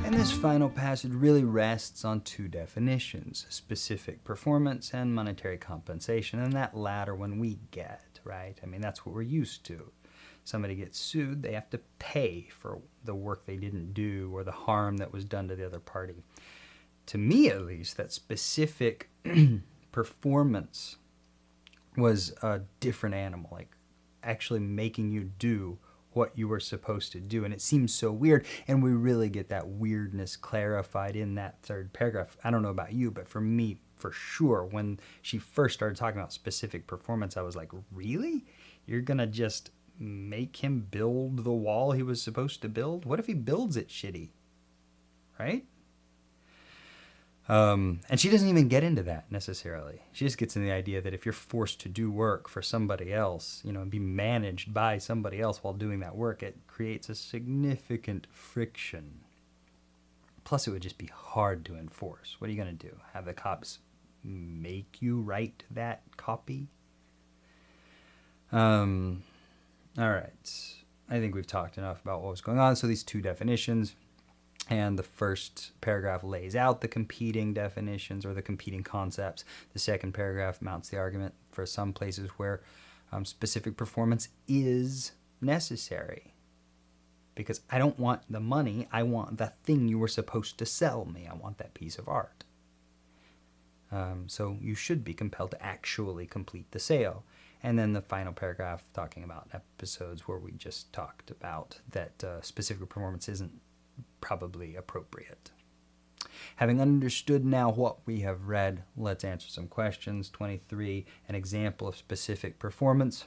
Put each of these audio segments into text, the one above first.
And this final passage really rests on two definitions, specific performance and monetary compensation, and that latter one we get, right? I mean, that's what we're used to. Somebody gets sued, they have to pay for the work they didn't do or the harm that was done to the other party. To me, at least, that specific performance was a different animal, like actually making you do what you were supposed to do. And it seems so weird, and we really get that weirdness clarified in that third paragraph. I don't know about you, but for me, for sure, when she first started talking about specific performance, I was like, really? You're gonna just make him build the wall he was supposed to build? What if he builds it shitty? Right? And she doesn't even get into that necessarily. She just gets in the idea that if you're forced to do work for somebody else, and be managed by somebody else while doing that work, it creates a significant friction. Plus, it would just be hard to enforce. What are you going to do? Have the cops make you write that copy? All right. I think we've talked enough about what was going on. So these two definitions. And the first paragraph lays out the competing definitions or the competing concepts. The second paragraph mounts the argument for some places where specific performance is necessary. Because I don't want the money, I want the thing you were supposed to sell me. I want that piece of art. So you should be compelled to actually complete the sale. And then the final paragraph talking about episodes where we just talked about that specific performance isn't probably appropriate. Having understood now what we have read, let's answer some questions. 23, an example of specific performance.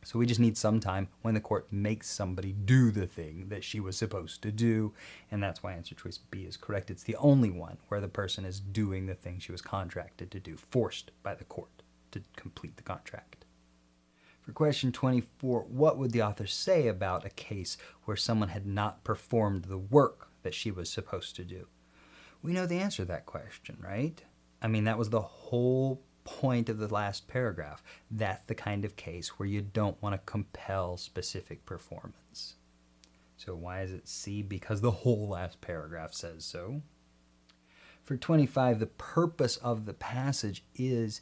So we just need some time when the court makes somebody do the thing that she was supposed to do, and that's why answer choice B is correct. It's the only one where the person is doing the thing she was contracted to do, forced by the court to complete the contract. For question 24, what would the author say about a case where someone had not performed the work that she was supposed to do? We know the answer to that question, right? I mean, that was the whole point of the last paragraph. That's the kind of case where you don't want to compel specific performance. So why is it C? Because the whole last paragraph says so. For 25, the purpose of the passage is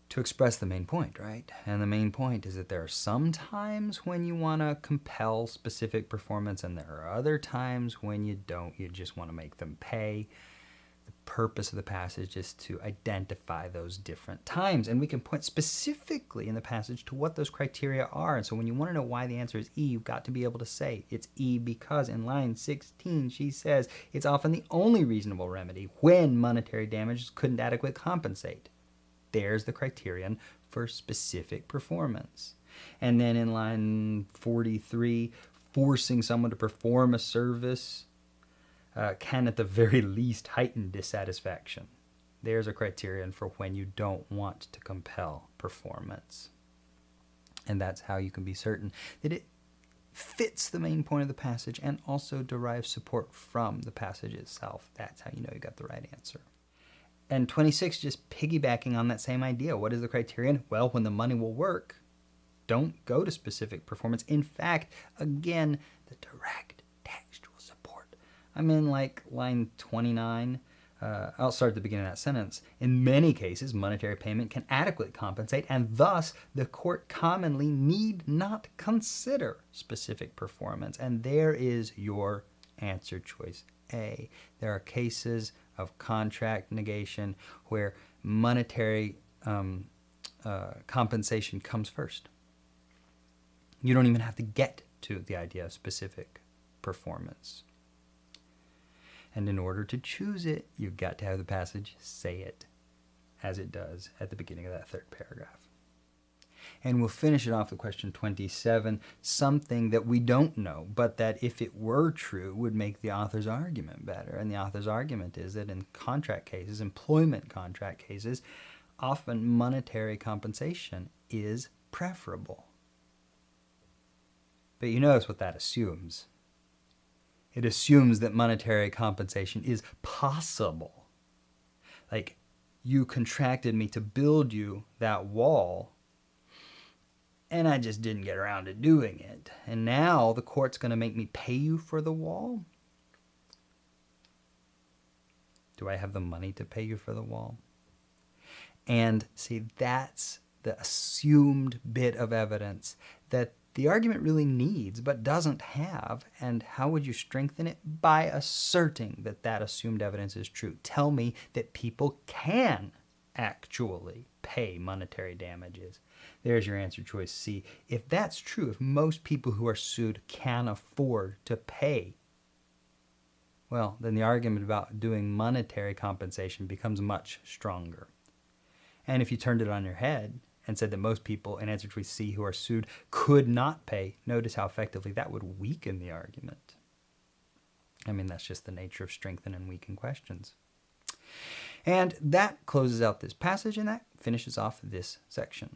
to express the main point, right? And the main point is that there are some times when you want to compel specific performance, and there are other times when you don't. You just want to make them pay. The purpose of the passage is to identify those different times, and we can point specifically in the passage to what those criteria are. And so when you want to know why the answer is E, you've got to be able to say it's E because in line 16 she says it's often the only reasonable remedy when monetary damages couldn't adequately compensate. There's the criterion for specific performance. And then in line 43, forcing someone to perform a service can at the very least heighten dissatisfaction. There's a criterion for when you don't want to compel performance. And that's how you can be certain that it fits the main point of the passage and also derives support from the passage itself. That's how you know you got the right answer. And 26, just piggybacking on that same idea. What is the criterion? Well, when the money will work, don't go to specific performance. In fact, again, the direct textual support. I'm in like line 29. I'll start at the beginning of that sentence. In many cases, monetary payment can adequately compensate, and thus the court commonly need not consider specific performance. And there is your answer choice A. There are cases of contract negation where monetary compensation comes first. You don't even have to get to the idea of specific performance. And in order to choose it, you've got to have the passage say it as it does at the beginning of that third paragraph. And we'll finish it off with question 27, something that we don't know, but that if it were true would make the author's argument better. And the author's argument is that in contract cases, employment contract cases, often monetary compensation is preferable. But you notice what that assumes. It assumes that monetary compensation is possible. Like, you contracted me to build you that wall, and I just didn't get around to doing it. And now the court's going to make me pay you for the wall? Do I have the money to pay you for the wall? And see, that's the assumed bit of evidence that the argument really needs but doesn't have. And how would you strengthen it? By asserting that that assumed evidence is true. Tell me that people can actually pay monetary damages. There's your answer choice C. If that's true, if most people who are sued can afford to pay, well, then the argument about doing monetary compensation becomes much stronger. And if you turned it on your head and said that most people in answer choice C who are sued could not pay, notice how effectively that would weaken the argument. I mean, that's just the nature of strengthen and weaken questions. And that closes out this passage, and that finishes off this section.